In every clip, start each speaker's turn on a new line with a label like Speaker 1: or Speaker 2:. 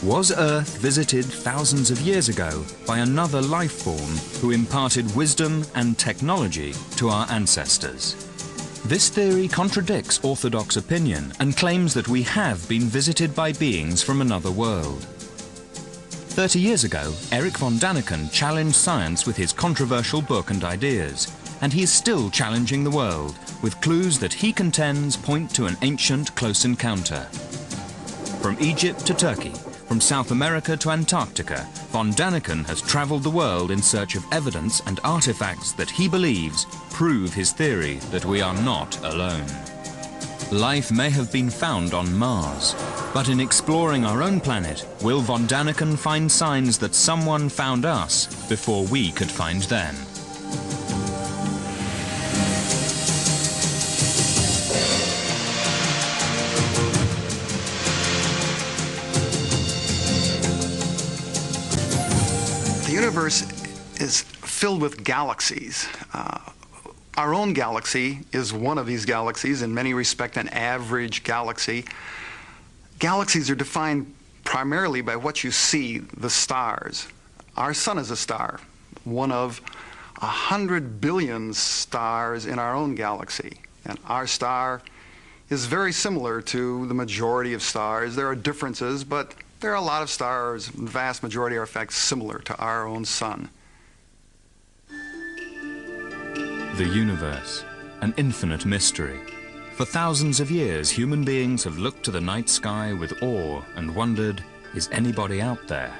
Speaker 1: Was Earth visited thousands of years ago by another life form who imparted wisdom and technology to our ancestors? This theory contradicts orthodox opinion and claims that we have been visited by beings from another world. 30 years ago, Erich von Däniken challenged science with his controversial book and ideas, and he is still challenging the world with clues that he contends point to an ancient close encounter. From Egypt to Turkey, from South America to Antarctica, von Däniken has traveled the world in search of evidence and artifacts that he believes prove his theory that we are not alone. Life may have been found on Mars, but in exploring our own planet, will von Däniken find signs that someone found us before we could find them?
Speaker 2: The universe is filled with galaxies. Our own galaxy is one of these galaxies, in many respects an average galaxy. Galaxies are defined primarily by what you see, the stars. Our sun is a star, one of 100 billion stars in our own galaxy. And our star is very similar to the majority of stars. There are differences, but there are a lot of stars. The vast majority are, in fact, similar to our own sun.
Speaker 1: The universe, an infinite mystery. For thousands of years, human beings have looked to the night sky with awe and wondered, is anybody out there?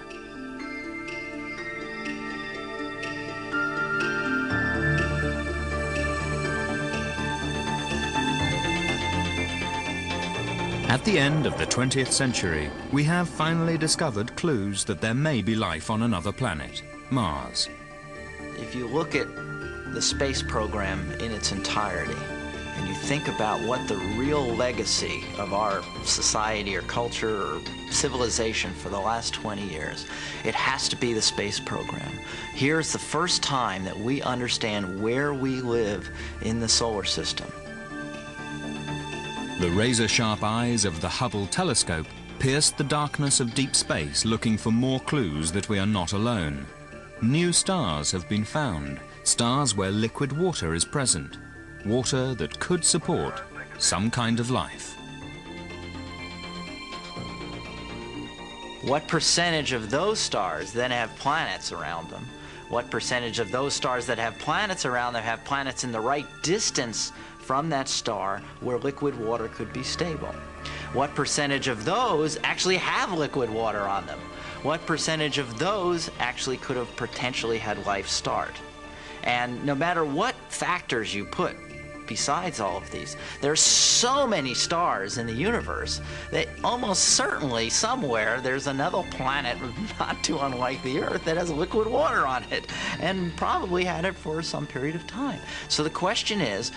Speaker 1: At the end of the 20th century, we have finally discovered clues that there may be life on another planet, Mars.
Speaker 3: If you look at the space program in its entirety, and you think about what the real legacy of our society or culture or civilization for the last 20 years, it has to be the space program. Here's the first time that we understand where we live in the solar system.
Speaker 1: The razor-sharp eyes of the Hubble telescope pierced the darkness of deep space looking for more clues that we are not alone. New stars have been found, stars where liquid water is present, water that could support some kind of life.
Speaker 3: What percentage of those stars then have planets around them? What percentage of those stars that have planets around them have planets in the right distance from that star where liquid water could be stable? What percentage of those actually have liquid water on them? What percentage of those actually could have potentially had life start? And no matter what factors you put besides all of these, there are so many stars in the universe that almost certainly somewhere there's another planet not too unlike the Earth that has liquid water on it, and probably had it for some period of time. So the question is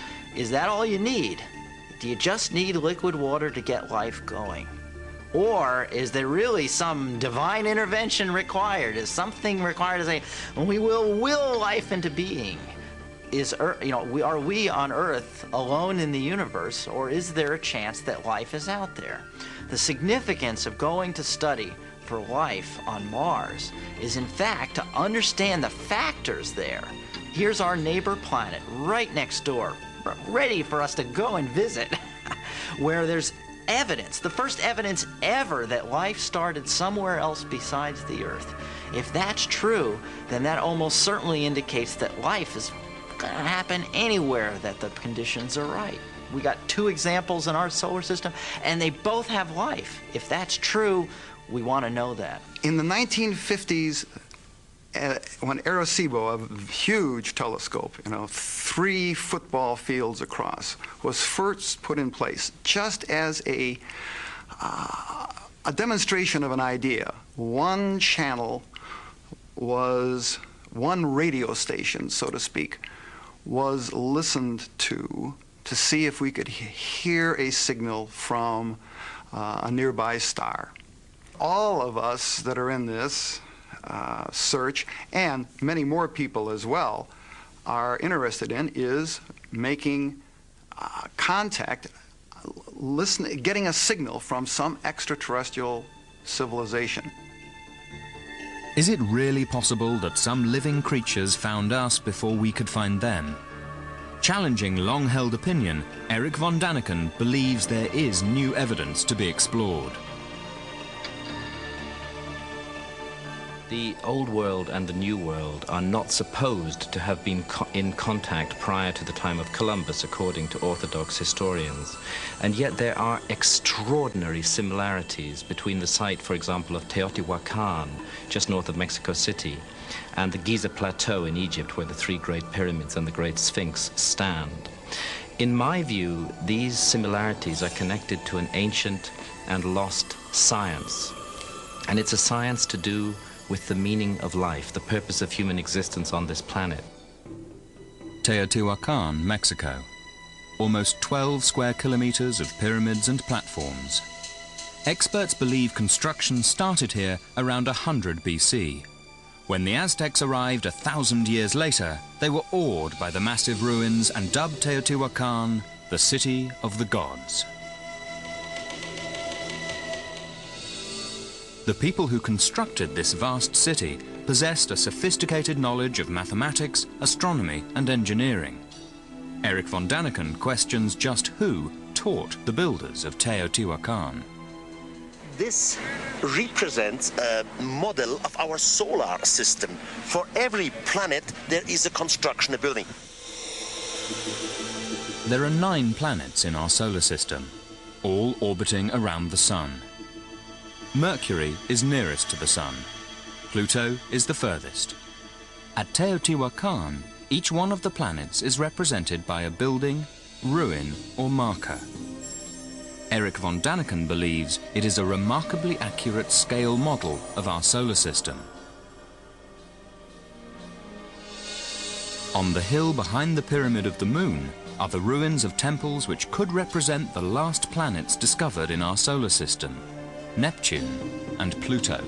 Speaker 3: that all you need? Do you just need liquid water to get life going? Or is there really some divine intervention required? Is something required to say, we will life into being? Are we on Earth alone in the universe, or is there a chance that life is out there? The significance of going to study for life on Mars is, in fact, to understand the factors there. Here's our neighbor planet right next door, ready for us to go and visit, where there's evidence, the first evidence ever that life started somewhere else besides the Earth. If that's true, then that almost certainly indicates that life is going to happen anywhere that the conditions are right. We got two examples in our solar system, and they both have life. If that's true, we want to know that.
Speaker 2: In the 1950s, when Arecibo, a huge telescope, 3 football fields across, was first put in place just as a demonstration of an idea. One channel was, one radio station, so to speak, was listened to see if we could hear a signal from a nearby star. All of us that are in this search, and many more people as well, are interested in is making contact, getting a signal from some extraterrestrial civilization.
Speaker 1: Is it really possible that some living creatures found us before we could find them? Challenging long-held opinion, Eric von Daniken believes there is new evidence to be explored.
Speaker 4: The Old World and the New World are not supposed to have been in contact prior to the time of Columbus, according to Orthodox historians. And yet there are extraordinary similarities between the site, for example, of Teotihuacan, just north of Mexico City, and the Giza Plateau in Egypt, where the three great pyramids and the great Sphinx stand. In my view, these similarities are connected to an ancient and lost science. And it's a science to do with the meaning of life, the purpose of human existence on this planet.
Speaker 1: Teotihuacan, Mexico. Almost 12 square kilometers of pyramids and platforms. Experts believe construction started here around 100 BC. When the Aztecs arrived 1,000 years later, they were awed by the massive ruins and dubbed Teotihuacan the city of the gods. The people who constructed this vast city possessed a sophisticated knowledge of mathematics, astronomy, and engineering. Eric von Daniken questions just who taught the builders of Teotihuacan.
Speaker 5: This represents a model of our solar system. For every planet, there is a construction, a building.
Speaker 1: There are 9 planets in our solar system, all orbiting around the Sun. Mercury is nearest to the Sun. Pluto is the furthest. At Teotihuacan, each one of the planets is represented by a building, ruin, or marker. Eric von Daniken believes it is a remarkably accurate scale model of our solar system. On the hill behind the Pyramid of the Moon are the ruins of temples which could represent the last planets discovered in our solar system, Neptune and Pluto.